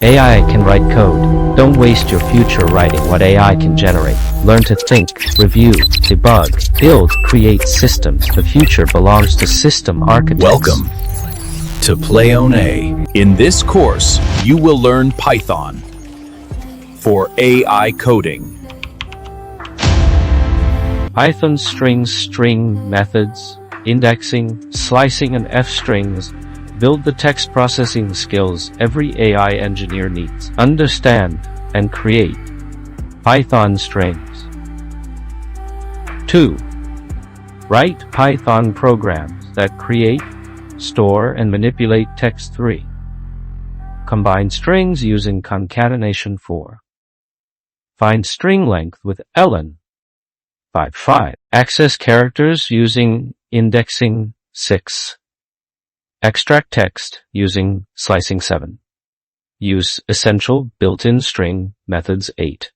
AI can write code. Don't waste your future writing what AI can generate. Learn to think, review, debug, build, create systems. The future belongs to system architects. Welcome to Play on A. In this course, you will learn Python for AI coding. Python strings, string methods, indexing, slicing, and f-strings build the text processing skills every AI engineer needs. Understand and create Python strings. 2. Write Python programs that create, store, and manipulate text. 3. Combine strings using concatenation. 4. Find string length with LN. 5. Access characters using indexing. 6. Extract text using slicing. 7. Use essential built-in string methods. 8.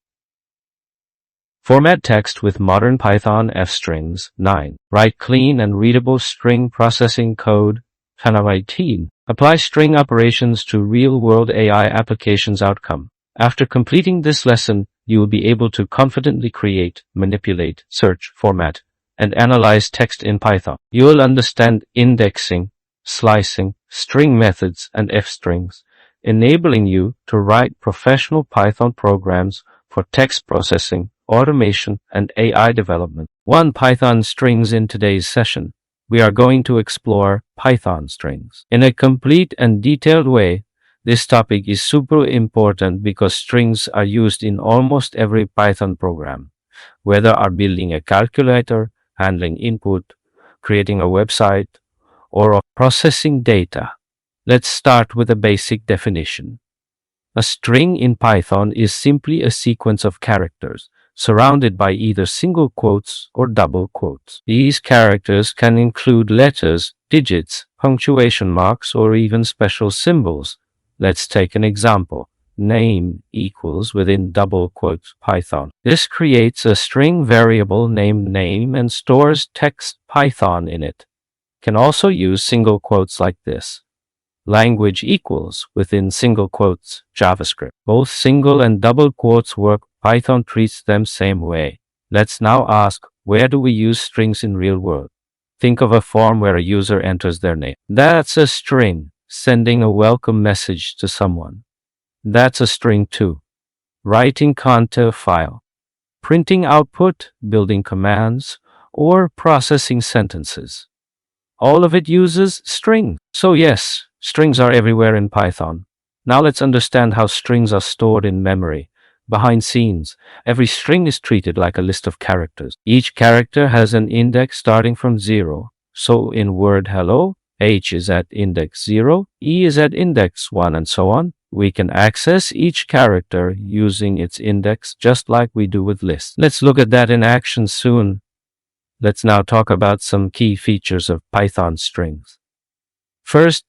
Format text with modern Python f-strings. 9. Write clean and readable string processing code. 10. Apply string operations to real-world AI applications outcome. After completing this lesson, you will be able to confidently create, manipulate, search, format, and analyze text in Python. You will understand indexing, slicing, string methods, and f-strings, enabling you to write professional Python programs for text processing, automation, and AI development. 1. Python strings. In today's session, we are going to explore Python strings in a complete and detailed way. This topic is super important because strings are used in almost every Python program, whether are building a calculator, handling input, creating a website, or processing data. Let's start with a basic definition. A string in Python is simply a sequence of characters surrounded by either single quotes or double quotes. These characters can include letters, digits, punctuation marks, or even special symbols. Let's take an example. Name equals within double quotes Python. This creates a string variable named name and stores text Python in it. Can also use single quotes like this. Language equals within single quotes JavaScript. Both single and double quotes work. Python treats them same way. Let's now ask, where do we use strings in real world? Think of a form where a user enters their name. That's a string, sending a welcome message to someone. That's a string too. Writing content file, printing output, building commands, or processing sentences. All of it uses string. So yes, strings are everywhere in Python. Now let's understand how strings are stored in memory. Behind scenes, every string is treated like a list of characters. Each character has an index starting from 0. So in word hello, H is at index 0, E is at index 1, and so on. We can access each character using its index just like we do with lists. Let's look at that in action soon. Let's now talk about some key features of Python strings. First,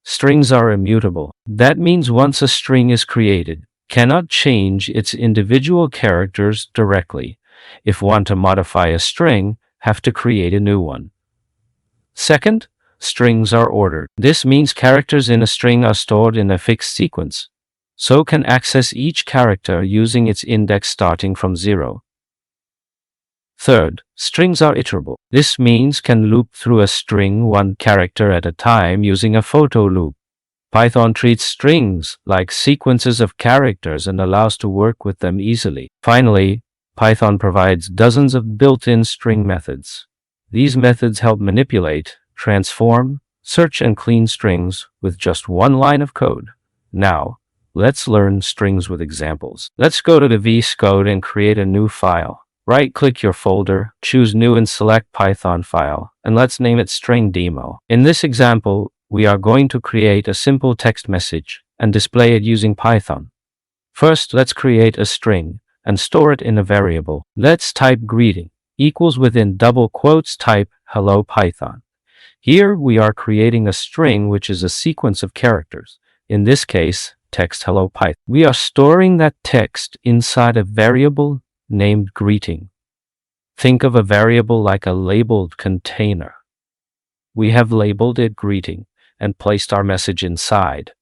strings are immutable. That means once a string is created, cannot change its individual characters directly. If want to modify a string, have to create a new one. Second, strings are ordered. This means characters in a string are stored in a fixed sequence, so can access each character using its index starting from 0. Third, strings are iterable. This means can loop through a string one character at a time using a photo loop. Python treats strings like sequences of characters and allows to work with them easily. Finally, Python provides dozens of built-in string methods. These methods help manipulate, transform, search, and clean strings with just one line of code. Now, let's learn strings with examples. Let's go to the VS Code and create a new file. Right-click your folder, choose New and select Python file, and let's name it string demo. In this example, we are going to create a simple text message and display it using Python. First, let's create a string and store it in a variable. Let's type greeting equals within double quotes type hello Python. Here we are creating a string which is a sequence of characters. In this case, text hello Python. We are storing that text inside a variable named greeting. Think of a variable like a labeled container. We have labeled it greeting and placed our message inside.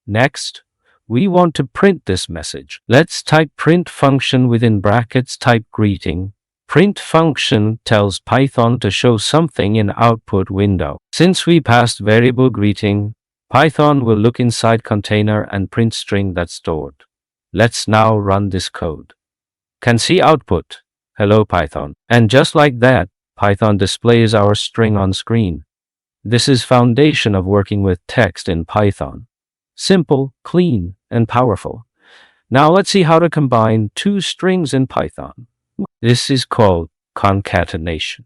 Next, we want to print this message. Let's type print function within brackets, type greeting. Print function tells Python to show something in output window. Since we passed variable greeting, Python will look inside container and print string that's stored. Let's now run this code. Can see output, hello Python. And just like that, Python displays our string on screen. This is foundation of working with text in Python. Simple, clean, and powerful. Now let's see how to combine two strings in Python. This is called concatenation.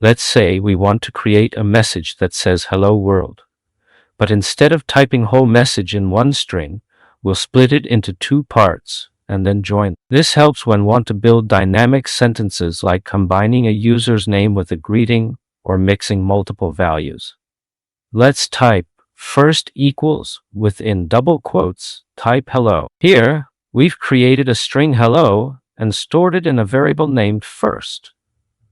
Let's say we want to create a message that says hello world. But instead of typing whole message in one string, we'll split it into two parts and then join. This helps when want to build dynamic sentences like combining a user's name with a greeting or mixing multiple values. Let's type first equals within double quotes, type hello. Here, we've created a string hello and stored it in a variable named first.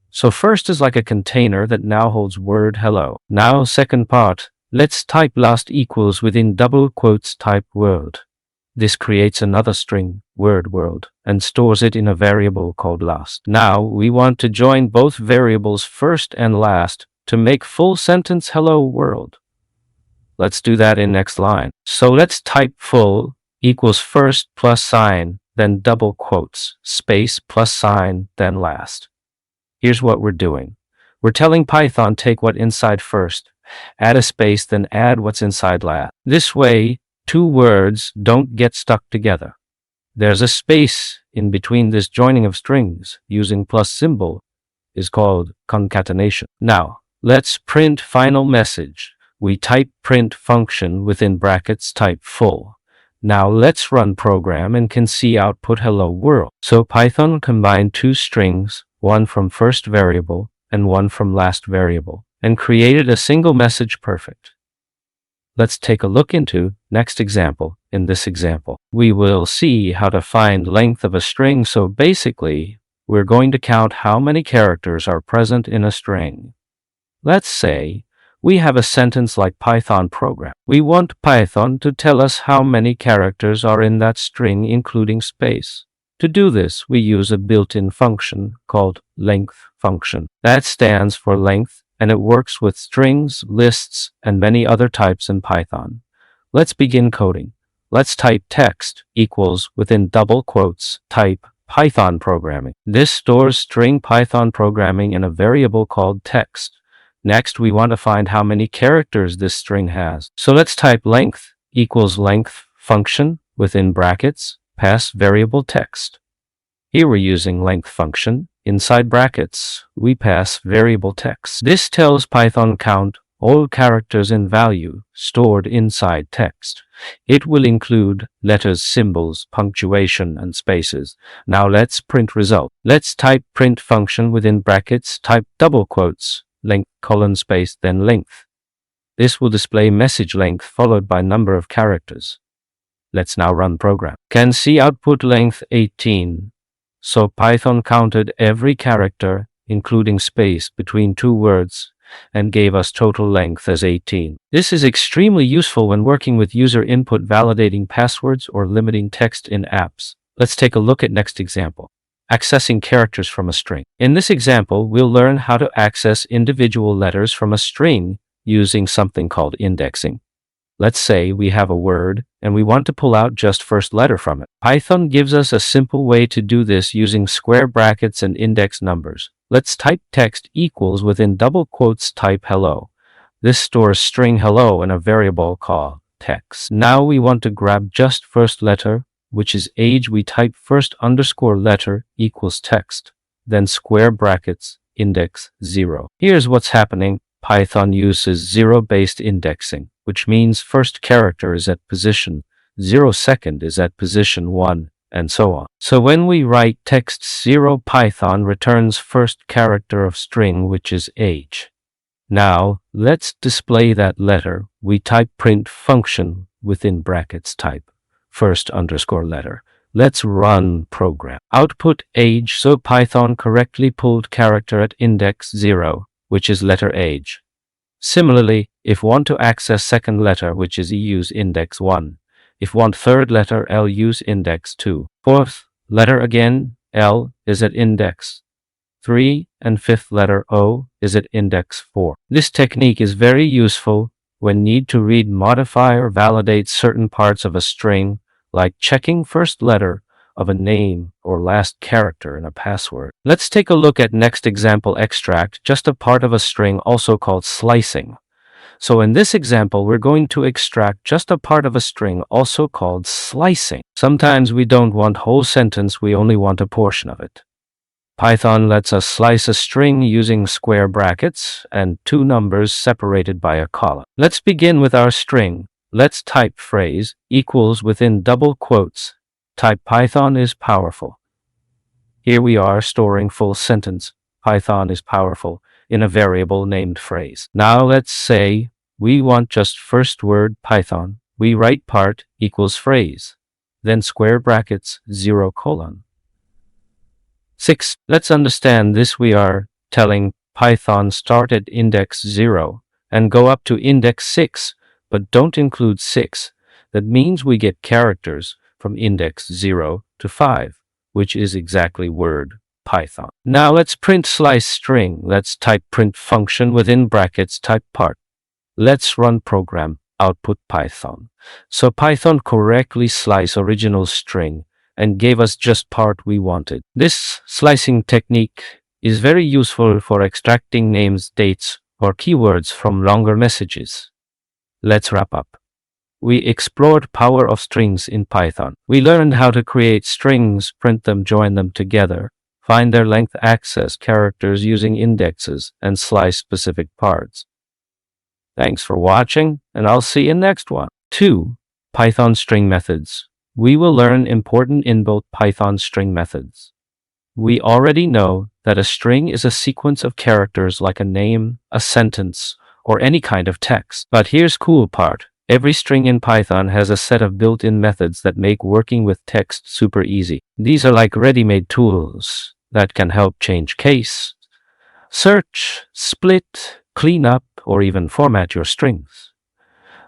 So first is like a container that now holds word hello. Now second part, let's type last equals within double quotes, type world. This creates another string, word world, and stores it in a variable called last. Now we want to join both variables first and last to make full sentence hello world. Let's do that in next line. So let's type full equals first plus sign, then double quotes, space plus sign, then last. Here's what we're doing. We're telling Python take what inside first, add a space, then add what's inside last. This way, two words don't get stuck together. There's a space in between this joining of strings using plus symbol is called concatenation. Now, let's print final message. We type print function within brackets, type full. Now let's run program and can see output hello world. So Python combined two strings, one from first variable and one from last variable, and created a single message perfect. Let's take a look into next example. In this example, we will see how to find length of a string. So basically, we're going to count how many characters are present in a string. Let's say we have a sentence like Python program. We want Python to tell us how many characters are in that string, including space. To do this, we use a built-in function called length function. That stands for length, and it works with strings, lists, and many other types in Python. Let's begin coding. Let's type text equals within double quotes, type Python programming. This stores string Python programming in a variable called text. Next, we want to find how many characters this string has. So let's type length equals length function within brackets, pass variable text. Here we're using length function. Inside brackets, we pass variable text. This tells Python count all characters in value stored inside text. It will include letters, symbols, punctuation, and spaces. Now let's print result. Let's type print function within brackets, type double quotes, length, colon, space, then length. This will display message length followed by number of characters. Let's now run program. Can see output length 18. So Python counted every character, including space, between two words, and gave us total length as 18. This is extremely useful when working with user input, validating passwords, or limiting text in apps. Let's take a look at next example. Accessing characters from a string. In this example, we'll learn how to access individual letters from a string using something called indexing. Let's say we have a word and we want to pull out just first letter from it. Python gives us a simple way to do this using square brackets and index numbers. Let's type text equals within double quotes, type hello. This stores string hello in a variable called text. Now we want to grab just first letter, which is age. We type first underscore letter equals text, then square brackets, index 0. Here's what's happening. Python uses zero-based indexing, which means first character is at position 0, second is at position 1, and so on. So when we write text 0, Python returns first character of string, which is age. Now, let's display that letter. We type print function within brackets, type first underscore letter. Let's run program. Output age, so Python correctly pulled character at index 0, which is letter age. Similarly, if want to access second letter, which is use index 1, If want third letter L, use index 2. Fourth letter again L is at index 3, and fifth letter O is at index 4. This technique is very useful when need to read, modify, or validate certain parts of a string, like checking first letter of a name or last character in a password. Let's take a look at next example, extract just a part of a string, also called slicing. So in this example, we're going to extract just a part of a string, also called slicing. Sometimes we don't want whole sentence, we only want a portion of it. Python lets us slice a string using square brackets and two numbers separated by a colon. Let's begin with our string. Let's type phrase equals within double quotes. Type Python is powerful. Here we are storing full sentence. Python is powerful in a variable named phrase. Now let's say we want just first word Python. We write part equals phrase, then square brackets 0 colon. 6. Let's understand this. We are telling Python start at index 0 and go up to index 6, but don't include 6. That means we get characters from index 0 to 5, which is exactly word Python. Now let's print slice string. Let's type print function within brackets, type part. Let's run program, output Python. So Python correctly slice original string and gave us just part we wanted. This slicing technique is very useful for extracting names, dates, or keywords from longer messages. Let's wrap up. We explored power of strings in Python. We learned how to create strings, print them, join them together, find their length, access characters using indexes, and slice specific parts. Thanks for watching, and I'll see you next one. 2. Python string methods. We will learn important inbuilt Python string methods. We already know that a string is a sequence of characters like a name, a sentence, or any kind of text. But here's cool part. Every string in Python has a set of built-in methods that make working with text super easy. These are like ready-made tools that can help change case, search, split, clean up, or even format your strings.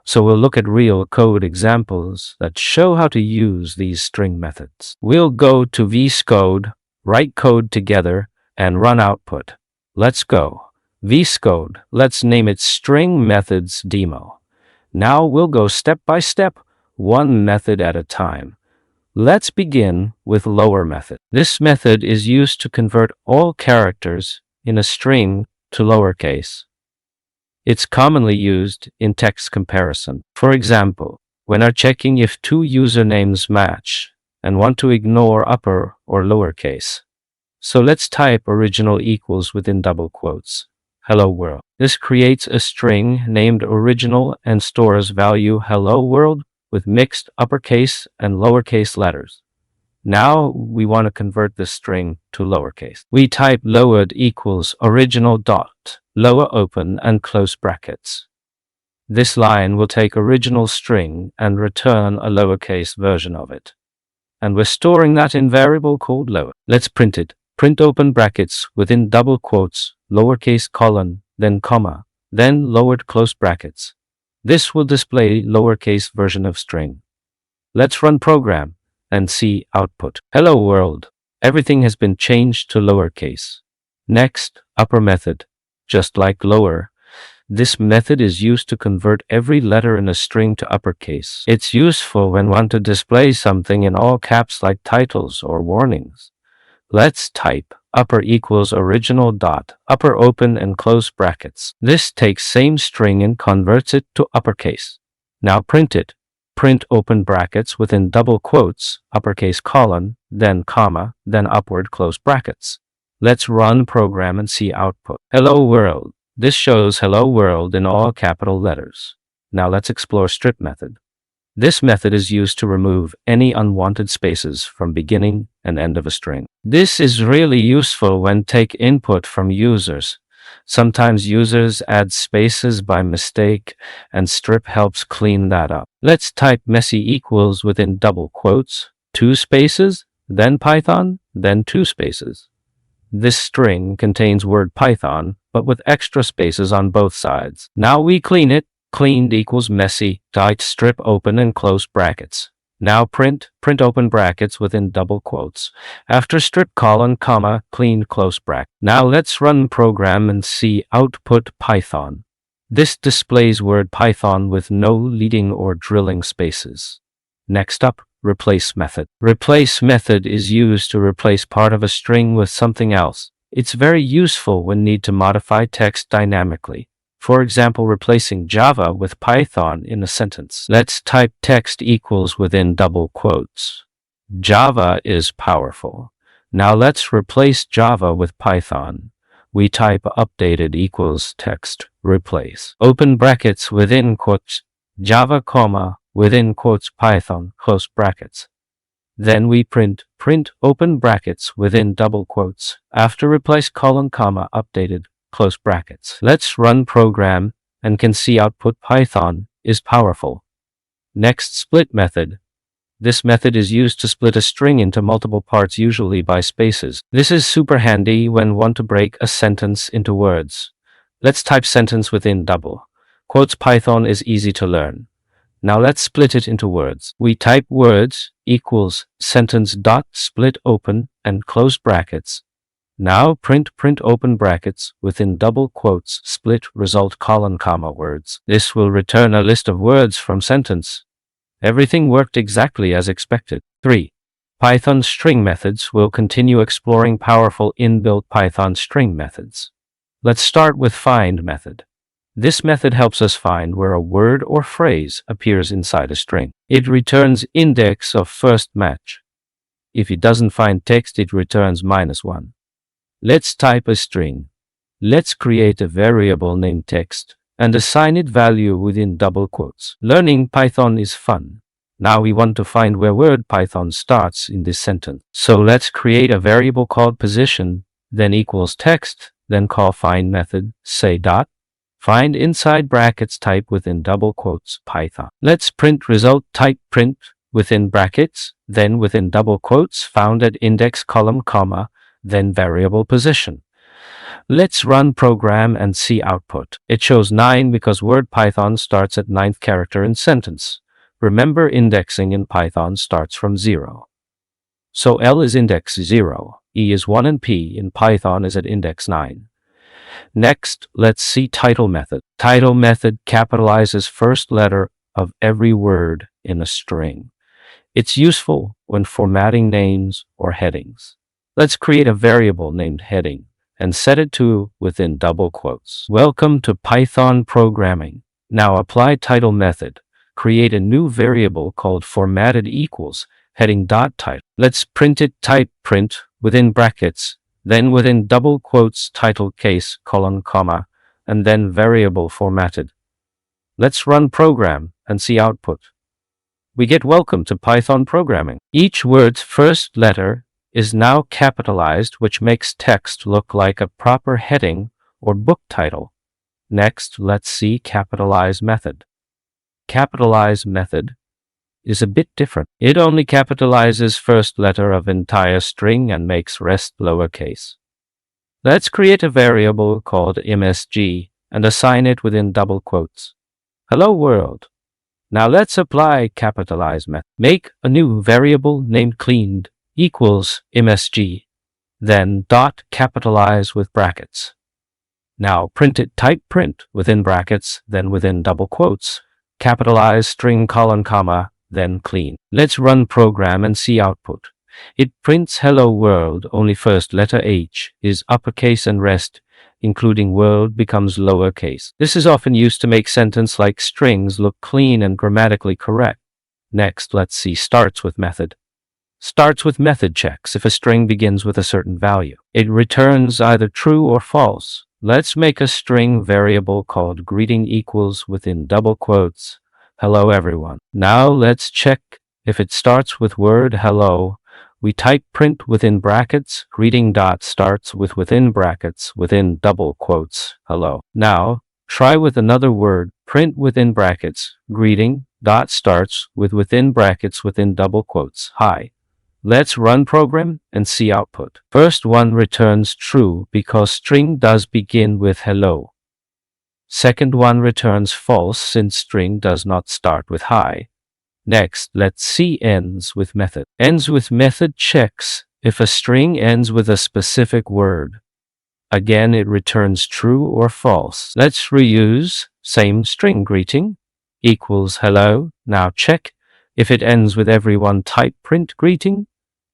So we'll look at real code examples that show how to use these string methods. We'll go to VS Code, write code together, and run output. Let's go. VS Code, let's name it string methods demo. Now we'll go step by step, one method at a time. Let's begin with lower method. This method is used to convert all characters in a string to lowercase. It's commonly used in text comparison. For example, when are checking if two usernames match and want to ignore upper or lowercase. So let's type original equals within double quotes. Hello world. This creates a string named original and stores value hello world with mixed uppercase and lowercase letters. Now we want to convert this string to lowercase. We type lowered equals original dot, lower open and close brackets. This line will take original string and return a lowercase version of it. And we're storing that in variable called lower. Let's print it. Print open brackets within double quotes, lowercase colon, then comma, then lowered close brackets. This will display lowercase version of string. Let's run program and see output. Hello world. Everything has been changed to lowercase. Next, upper method. Just like lower, this method is used to convert every letter in a string to uppercase. It's useful when want to display something in all caps like titles or warnings. Let's type upper equals original dot, upper open and close brackets. This takes same string and converts it to uppercase. Now print it. Print open brackets within double quotes, uppercase colon, then comma, then upward close brackets. Let's run program and see output. Hello world. This shows hello world in all capital letters. Now let's explore strip method. This method is used to remove any unwanted spaces from beginning and end of a string. This is really useful when take input from users. Sometimes users add spaces by mistake, and strip helps clean that up. Let's type messy equals within double quotes, 2 spaces, then Python, then 2 spaces. This string contains word Python, but with extra spaces on both sides. Now we clean it. Cleaned equals messy, tight strip open and close brackets. Now print open brackets within double quotes. After strip colon, comma, cleaned close bracket. Now let's run program and see output Python. This displays word Python with no leading or drilling spaces. Next up, replace method. Replace method is used to replace part of a string with something else. It's very useful when need to modify text dynamically. For example, replacing Java with Python in a sentence. Let's type text equals within double quotes. Java is powerful. Now let's replace Java with Python. We type updated equals text, replace. Open brackets within quotes, Java, comma, within quotes Python, close brackets. Then we print open brackets within double quotes. After replace colon, comma, updated, close brackets. Let's run program and can see output Python is powerful. Next, split method. This method is used to split a string into multiple parts, usually by spaces. This is super handy when want to break a sentence into words. Let's type sentence within double quotes. Python is easy to learn. Now let's split it into words. We type words equals sentence dot split open and close brackets. Now print open brackets within double quotes split result colon, comma, words. This will return a list of words from sentence. Everything worked exactly as expected. 3. Python string methods. Will continue exploring powerful inbuilt Python string methods. Let's start with find method. This method helps us find where a word or phrase appears inside a string. It returns index of first match. If it doesn't find text, it returns -1. Let's type a string. Let's create a variable named text and assign it value within double quotes. Learning Python is fun. Now we want to find where word Python starts in this sentence. So let's create a variable called position, then equals text, then call find method, say dot, find inside brackets, type within double quotes Python. Let's print result, type print within brackets, then within double quotes found at index column, comma, then variable position. Let's run program and see output. It shows 9 because word Python starts at 9th character in sentence. Remember, indexing in Python starts from 0. So L is index 0, E is 1, and P in Python is at index 9. Next, let's see title method. Title method capitalizes first letter of every word in a string. It's useful when formatting names or headings. Let's create a variable named heading and set it to within double quotes. Welcome to Python programming. Now apply title method. Create a new variable called formatted equals heading dot title. Let's print it, type print within brackets, then within double quotes title case colon, comma, and then variable formatted. Let's run program and see output. We get welcome to Python programming. Each word's first letter is now capitalized, which makes text look like a proper heading or book title. Next, let's see capitalize method. Capitalize method is a bit different. It only capitalizes first letter of entire string and makes rest lowercase. Let's create a variable called MSG and assign it within double quotes. Hello world. Now let's apply capitalize method. Make a new variable named cleaned equals MSG, then dot capitalize with brackets. Now print it, type print within brackets, then within double quotes, capitalize string colon, comma, then clean. Let's run program and see output. It prints hello world, only first letter H is uppercase and rest, including world, becomes lowercase. This is often used to make sentence like strings look clean and grammatically correct. Next, let's see starts with method. Starts with method checks if a string begins with a certain value. It returns either true or false. Let's make a string variable called greeting equals within double quotes hello everyone. Now let's check if it starts with word hello. We type print within brackets greeting dot starts with within brackets within double quotes hello. Now try with another word. Print within brackets greeting dot starts with within brackets within double quotes hi. Let's run program and see output. First one returns true because string does begin with hello. Second one returns false since string does not start with hi. Next, let's see ends with method. Ends with method checks if a string ends with a specific word. Again, it returns true or false. Let's reuse same string greeting equals hello. Now check if it ends with everyone. Type print greeting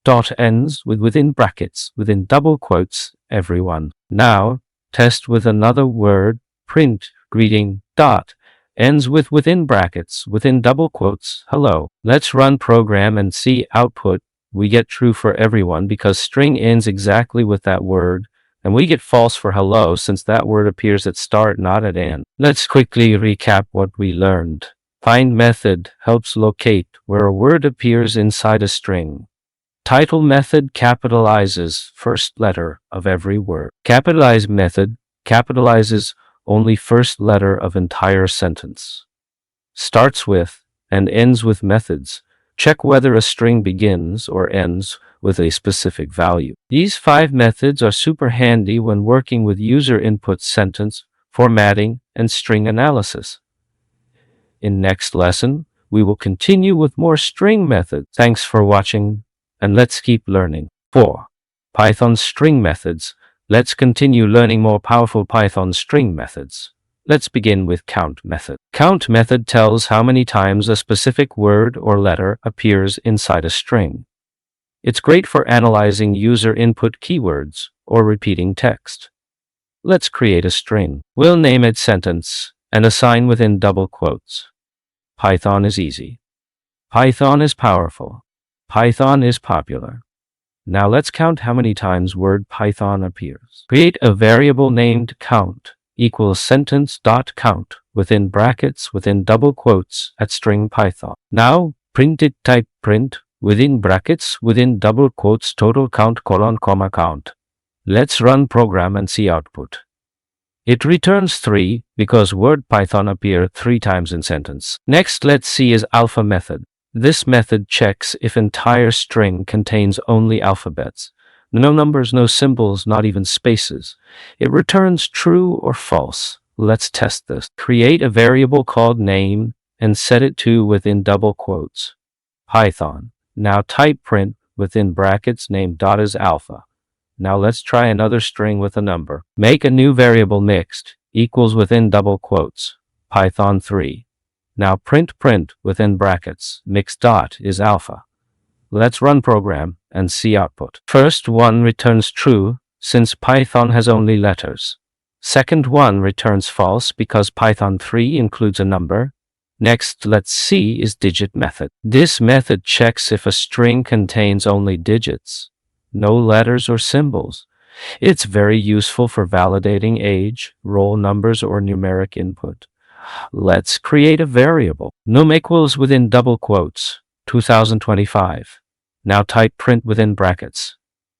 dot ends with within brackets within double quotes everyone. Now test with another word. Print greeting dot ends with within brackets within double quotes hello. Let's run program and see output. We get true for everyone because string ends exactly with that word, and we get false for hello since that word appears at start, not at end. Let's quickly recap what we learned. Find method helps locate where a word appears inside a string. Title method capitalizes first letter of every word. Capitalize method capitalizes only first letter of entire sentence. Starts with and ends with methods. Check whether a string begins or ends with a specific value. These 5 methods are super handy when working with user input, sentence formatting, and string analysis. In next lesson, we will continue with more string methods. Thanks for watching, and let's keep learning. 4. Python string methods. Let's continue learning more powerful Python string methods. Let's begin with count method. Count method tells how many times a specific word or letter appears inside a string. It's great for analyzing user input keywords or repeating text. Let's create a string. We'll name it sentence and assign within double quotes. Python is easy. Python is powerful. Python is popular. Now let's count how many times word Python appears. Create a variable named count equals sentence.count within brackets within double quotes at string Python. Now print it. Type print within brackets within double quotes total count : count. Let's run program and see output. It returns 3 because word Python appear 3 times in sentence. Next, let's see is alpha method. This method checks if entire string contains only alphabets. No numbers, no symbols, not even spaces. It returns true or false. Let's test this. Create a variable called name and set it to within double quotes. Python. Now type print within brackets name dot is alpha. Now let's try another string with a number. Make a new variable mixed equals within double quotes. Python 3. Now print within brackets mixed dot is alpha. Let's run program and see output. First one returns true since Python has only letters. Second one returns false because Python 3 includes a number. Next, let's see is digit method. This method checks if a string contains only digits, no letters or symbols. It's very useful for validating age, roll numbers, or numeric input. Let's create a variable. Num equals within double quotes 2025. Now type print within brackets.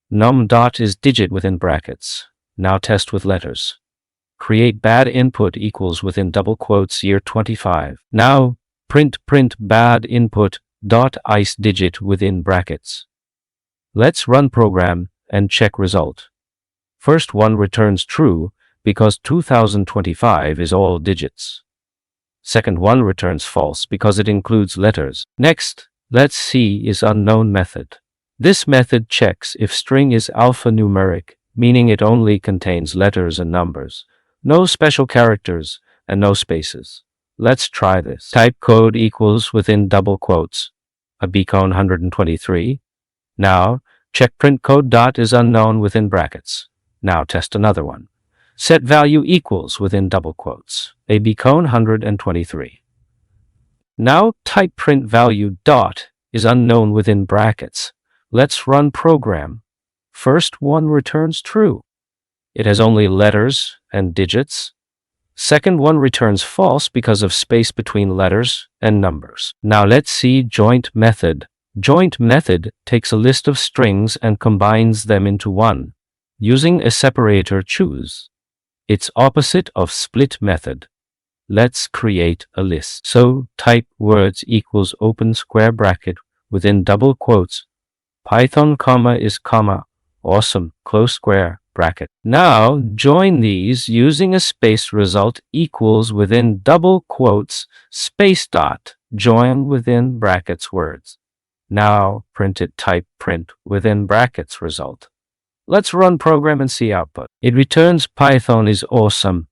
Num dot is digit within brackets. Now test with letters. Create bad input equals within double quotes year 25. Now print bad input dot ice digit within brackets. Let's run program and check result. First one returns true because 2025 is all digits. Second one returns false because it includes letters. Next, let's see is unknown method. This method checks if string is alphanumeric, meaning it only contains letters and numbers, no special characters, and no spaces. Let's try this. Type code equals within double quotes a beacon 123. Now, check print code dot is unknown within brackets. Now test another one. Set value equals within double quotes a beacon 123. Now type print value dot is unknown within brackets. Let's run program. First one returns true. It has only letters and digits. Second one returns false because of space between letters and numbers. Now let's see joint method. Joint method takes a list of strings and combines them into one, using a separator choose. It's opposite of split method. Let's create a list. So type words equals open square bracket within double quotes. Python comma is comma, awesome, close square, bracket. Now join these using a space result equals within double quotes space dot join within brackets words. Now print it, type print within brackets result. Let's run program and see output. It returns Python is awesome.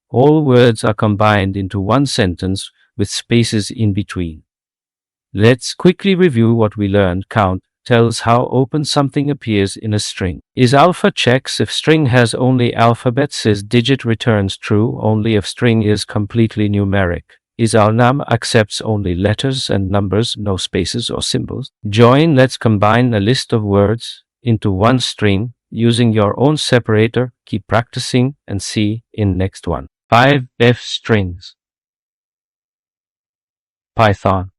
All words are combined into one sentence with spaces in between. Let's quickly review what we learned. Count tells how open something appears in a string. Is alpha checks if string has only alphabets. Is digit returns true only if string is completely numeric. Is alnum accepts only letters and numbers, no spaces or symbols. Join lets combine a list of words into one string using your own separator. Keep practicing and see in next one. 5 F strings. Python.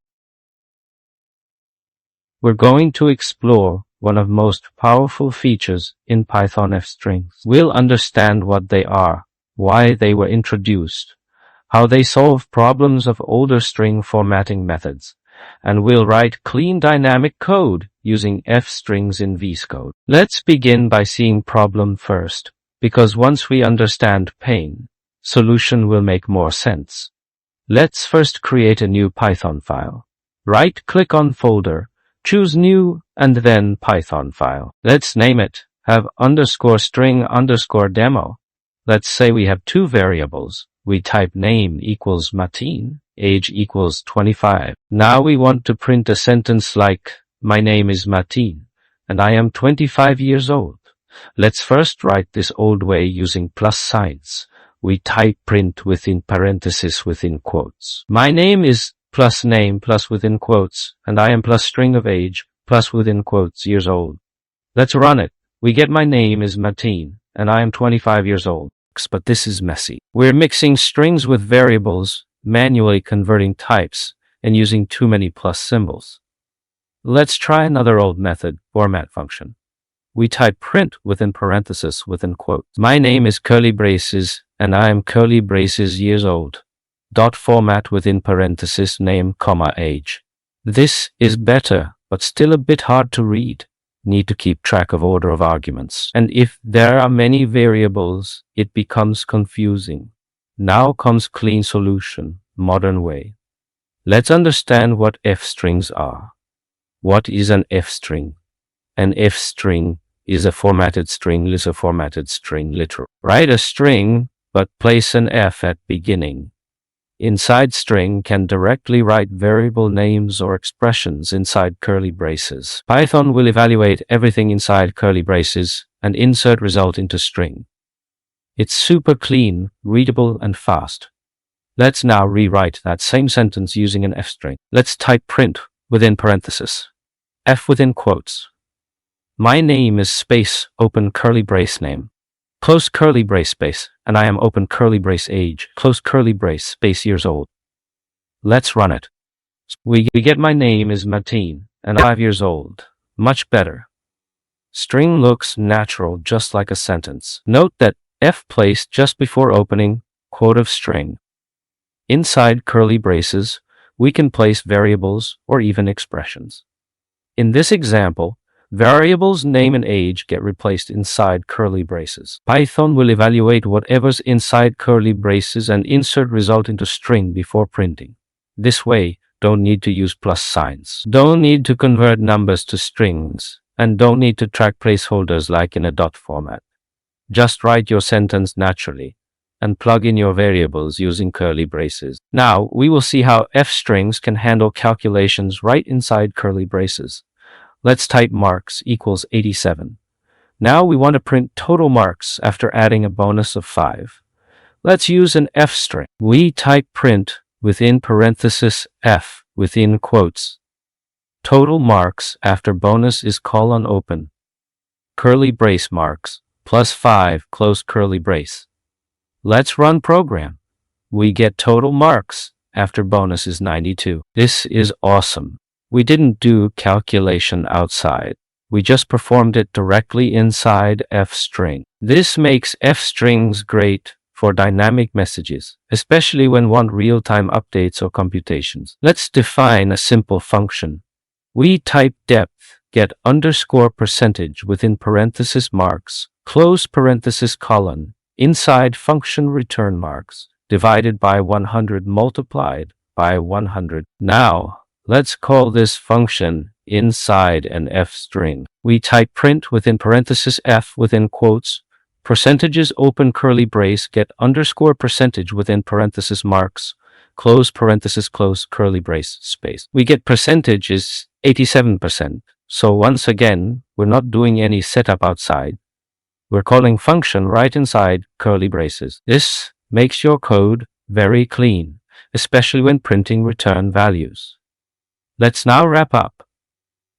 We're going to explore one of the most powerful features in Python F strings. We'll understand what they are, why they were introduced, how they solve problems of older string formatting methods, and we'll write clean dynamic code using F strings in VS Code. Let's begin by seeing problem first, because once we understand pain, solution will make more sense. Let's first create a new Python file. Right-click on folder, choose new, and then Python file. Let's name it, have _string_demo. Let's say we have two variables. We type name equals Martin, age equals 25. Now we want to print a sentence like, my name is Martin, and I am 25 years old. Let's first write this old way using plus signs. We type print within parentheses within quotes. My name is plus name plus within quotes, and I am plus string of age plus within quotes years old. Let's run it. We get my name is Martin, and I am 25 years old. But this is messy. We're mixing strings with variables, manually converting types, and using too many plus symbols. Let's try another old method, format function. We type print within parentheses within quotes. My name is curly braces, and I am curly braces years old. Dot format within parentheses name, age. This is better, but still a bit hard to read. Need to keep track of order of arguments. And if there are many variables, it becomes confusing. Now comes clean solution, modern way. Let's understand what F strings are. What is an F string? An F string is a formatted string, literal. Write a string, but place an F at beginning. Inside string can directly write variable names or expressions inside curly braces. Python will evaluate everything inside curly braces and insert result into string. It's super clean, readable, and fast. Let's now rewrite that same sentence using an F string. Let's type print within parentheses, F within quotes. My name is space open curly brace name, close curly brace space, and I am open curly brace age, close curly brace space years old. Let's run it. We get my name is Martin, and I'm 5 years old. Much better. String looks natural, just like a sentence. Note that F placed just before opening quote of string. Inside curly braces, we can place variables or even expressions. In this example, variables name and age get replaced inside curly braces. Python will evaluate whatever's inside curly braces and insert result into string before printing. This way, don't need to use plus signs, don't need to convert numbers to strings, and don't need to track placeholders like in a dot format. Just write your sentence naturally and plug in your variables using curly braces. Now, we will see how F strings can handle calculations right inside curly braces. Let's type marks equals 87. Now we want to print total marks after adding a bonus of 5. Let's use an F string. We type print within parenthesis F within quotes. Total marks after bonus is colon open. Curly brace marks plus 5 close curly brace. Let's run program. We get total marks after bonus is 92. This is awesome. We didn't do calculation outside. We just performed it directly inside F string. This makes F strings great for dynamic messages, especially when want real-time updates or computations. Let's define a simple function. We type depth get underscore percentage within parenthesis marks, close parenthesis colon, inside function return marks, divided by 100 multiplied by 100. Now, let's call this function inside an f string. We type print within parenthesis f within quotes, percentages open curly brace get underscore percentage within parenthesis marks, close parenthesis close curly brace space. We get percentage is 87%. So once again, we're not doing any setup outside. We're calling function right inside curly braces. This makes your code very clean, especially when printing return values. Let's now wrap up.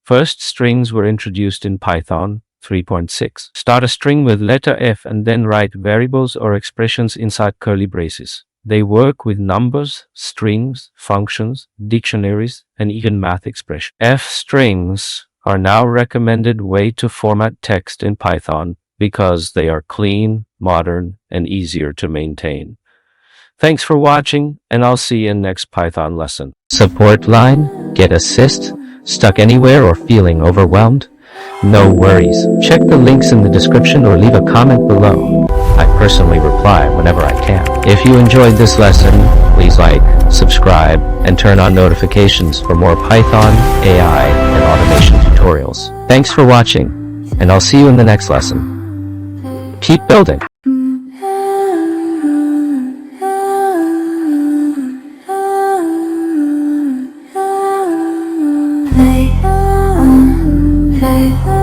First, strings were introduced in Python 3.6. Start a string with letter F and then write variables or expressions inside curly braces. They work with numbers, strings, functions, dictionaries, and even math expressions. F strings are now recommended way to format text in Python because they are clean, modern, and easier to maintain. Thanks for watching, and I'll see you in next Python lesson. Support line? Get assist? Stuck anywhere or feeling overwhelmed? No worries. Check the links in the description or leave a comment below. I personally reply whenever I can. If you enjoyed this lesson, please like, subscribe, and turn on notifications for more Python, AI, and automation tutorials. Thanks for watching, and I'll see you in the next lesson. Keep building. Hey